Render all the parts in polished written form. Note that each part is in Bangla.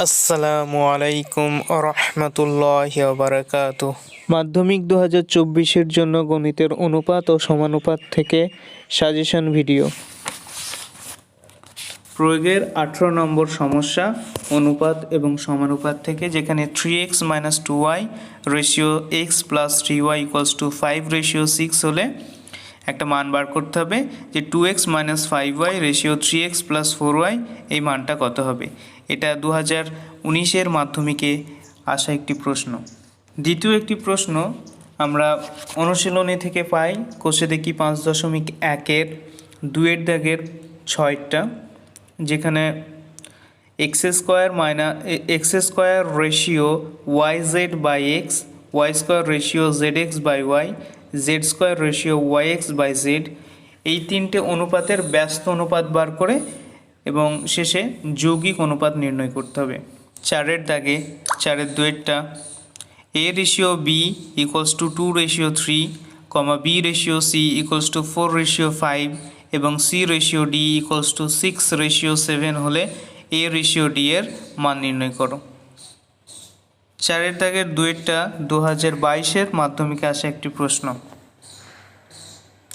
আসসালামু আলাইকুম রহমতুল্লাহি বারাকাতুহ। মাধ্যমিক 2024-এর জন্য গণিতের অনুপাত ও সমানুপাত থেকে সাজেশন ভিডিও। প্রয়োগের 18 নম্বর সমস্যা অনুপাত এবং সমানুপাত থেকে, যেখানে 3x - 2y ratio x + 3y = 5 ratio 6 হলে একটা মান বার করতে হবে যে 2x - 5y ratio 3x + 4y এই মানটা কত হবে। এটা 2019-এর মাধ্যমিকে আসা একটি প্রশ্ন। দ্বিতীয় একটি প্রশ্ন আমরা অনুশীলনী থেকে পাই। কোষে দেখি 5.1-এর 2-এর দাগের 6টা, যেখানে x² ratio yz/x, y² ratio zx/y, z² ratio yx/z এই তিনটে অনুপাতের ব্যস্ত অনুপাত বার করে এবং শেষে যৌগিক অনুপাত নির্ণয় করতে হবে। 4-এর দাগে 4-এর 2-এরটা a ratio b = 2:3, b ratio c = 4:5 এবং c রেশিও d = 6:7 হলে a রেশিও d এর মান নির্ণয় করো। 4-এর দাগের 2-এরটা 2022-এর মাধ্যমিকে আসা একটি প্রশ্ন।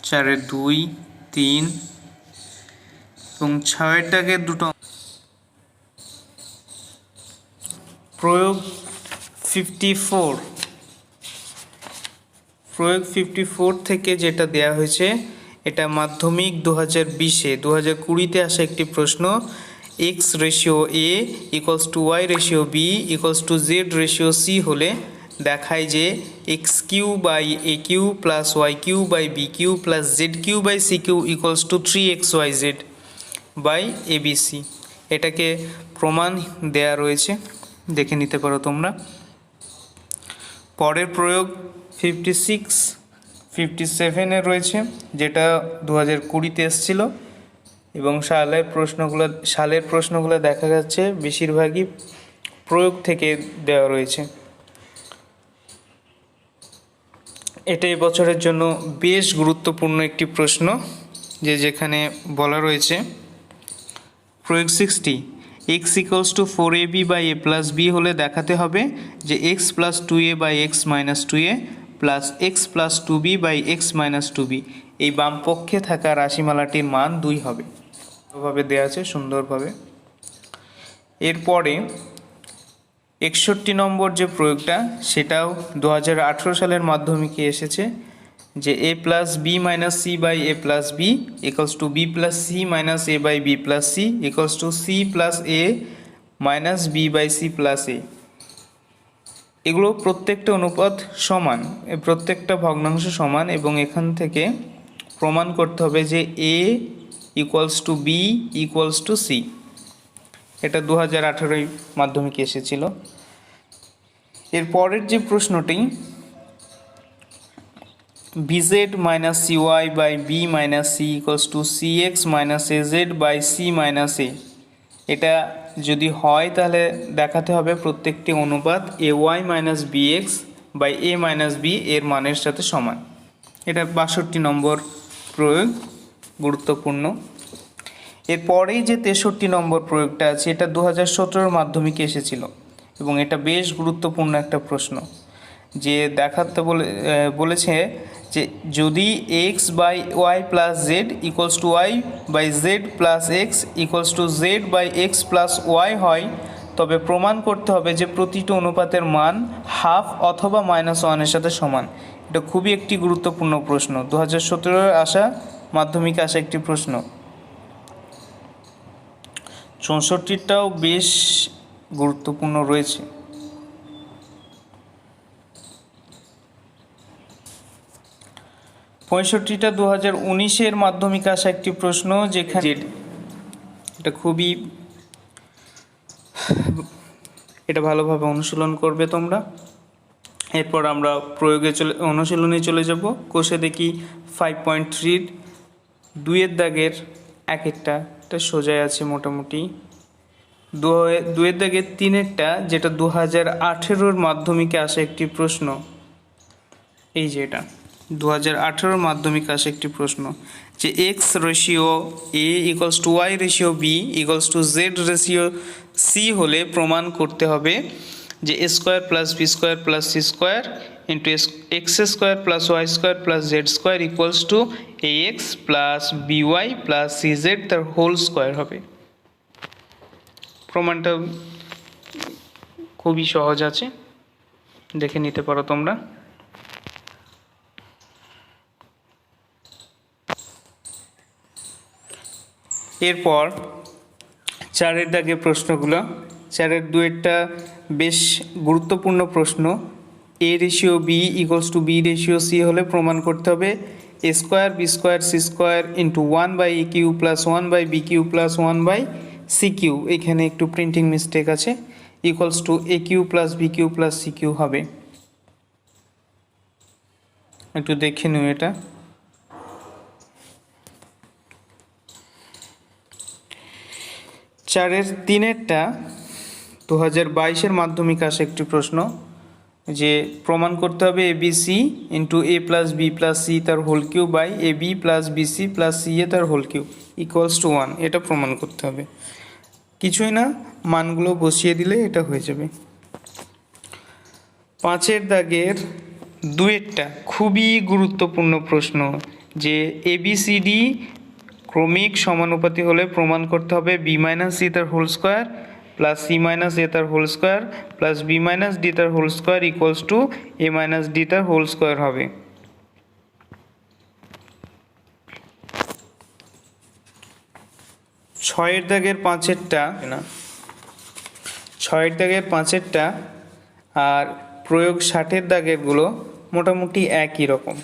4-এর 2, 3 এবং 6-এর দাগের দুটো। প্রয়োগ 54 থেকে যেটা দেয়া হয়েছে, এটা মাধ্যমিক 2020-এ 2020-তে আসা একটি প্রশ্ন। x ratio a = y ratio b = z ratio c হলে দেখায় যে x3/a³ + y3/b³ + z3/c³ = 3xyz/abc। এটাকে প্রমাণ দেয়া রয়েছে, দেখে নিতে পারো তোমরা। পরের প্রয়োগ 57-এ রয়েছে, যেটা 2020-তে এসেছিল এবং সালের প্রশ্নগুলো দেখা যাচ্ছে বেশিরভাগই প্রয়োগ থেকে দেওয়া রয়েছে। এটা এবছরের জন্য বেশ গুরুত্বপূর্ণ একটি প্রশ্ন, যেখানে বলা রয়েছে প্রয়োগ 60, x = 4ab/a + b হলে দেখাতে হবে যে x + 2a/x - 2a + x + 2b/x - 2b এই বাম পক্ষে থাকা রাশিমালাটির মান 2 হবে। ভাবে দেওয়া আছে সুন্দরভাবে। এরপরে 61 নম্বর যে প্রয়োগটা, সেটাও 2018 সালের মাধ্যমিকে এসেছে যে a + b - c/a + b = b + c - a/b + c = c + a - b/c + a। এগুলো প্রত্যেকটা অনুপাত সমান, প্রত্যেকটা ভগ্নাংশ সমান এবং এখান থেকে প্রমাণ করতে হবে যে a = b = c। এটা 2018 মাধ্যমিকে এসেছিল। এর পরের যে প্রশ্নটি bz - cy/b - c = cx - az/c - a। এটা যদি হয় তাহলে দেখাতে হবে প্রত্যেকটি অনুপাত ay - bx/a - b এর মানের সাথে সমান। এটা 62 নম্বর প্রয়োগ, গুরুত্বপূর্ণ। এরপরেই যে 63 নম্বর প্রয়োগটা আছে, এটা 2017 মাধ্যমিকে এসেছিল এবং এটা বেশ গুরুত্বপূর্ণ একটা প্রশ্ন। যে দেখাতে বলেছে যে যদি x/y + z = y/z + x = z/x + y হয়, তবে প্রমাণ করতে হবে যে প্রতিটি অনুপাতের মান হাফ অথবা -1 এর সাথে সমান। এটা খুবই একটি গুরুত্বপূর্ণ প্রশ্ন, 2017-এর আসা মাধ্যমিকে আসা একটি প্রশ্ন। 64টাও বেশ গুরুত্বপূর্ণ রয়েছে। পঁয়ষট্টিটা 2019-এর মাধ্যমিকে আসা একটি প্রশ্ন, যেখানে এটা ভালোভাবে অনুশীলন করবে তোমরা। এরপর আমরা অনুশীলনে চলে যাব। কোষে দেখি 5.3-র 2-এর দাগের 1-একটা সোজাই আছে মোটামুটি। 2-এর দাগের 3-এরটা, যেটা 2018-র মাধ্যমিকে আসা একটি প্রশ্ন। এই যে এটা 2018 মাধ্যমিক আসে একটি প্রশ্ন যে x ratio a equals to y ratio b equals to z ratio c হলে প্রমাণ করতে হবে যে a square plus b square plus c square into x square plus y square plus z square equals to a x plus b y plus c z তার হোল স্কোয়ার হবে। প্রমাণটা খুবই সহজ আছে, দেখে নিতে পারো তোমরা। এরপর 4 দাগের প্রশ্নগুলো, 4 2টা বেশ গুরুত্বপূর্ণ প্রশ্ন। A ratio b equals to b ratio c হলে প্রমাণ করতে হবে a square b square c square into 1/a cube plus 1/b cube plus 1/c cube, এখানে একটু প্রিন্টিং মিস্টেক আছে, equals to a cube plus b cube plus c cube হবে। একটু দেখে নিও এটা। চারের 3টা 2022 মাধ্যমিক আসে একটি প্রশ্ন যে প্রমাণ করতে হবে a b c into a plus b plus c তার whole cube by a b plus b c plus c a তার হোল কিউ ইকুয়ালস টু 1, এটা প্রমাণ করতে হবে। কিছুই না, মানগুলো বসিয়ে দিলে এটা হয়ে যাবে। 5 দাগের 2টা খুবই গুরুত্বপূর্ণ প্রশ্ন যে এ বি সি ডি ক্রমিক সমানুপাতি হলে প্রমাণ করতে হবে বি মাইনাস সি তার whole square plus c minus a তার whole square plus b minus d তার whole square equals to a minus d তার হোল স্কোয়ার হবে। 6 দাগের 5টা না, 6 দাগের 5টা আর প্রয়োগ 60 দাগেরগুলো মোটামুটি একই রকম।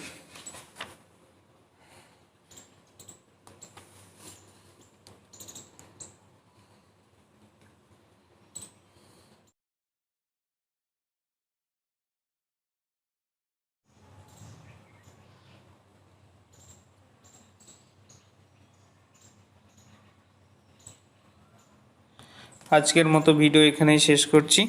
আজকের মতো ভিডিও এখানেই শেষ করছি।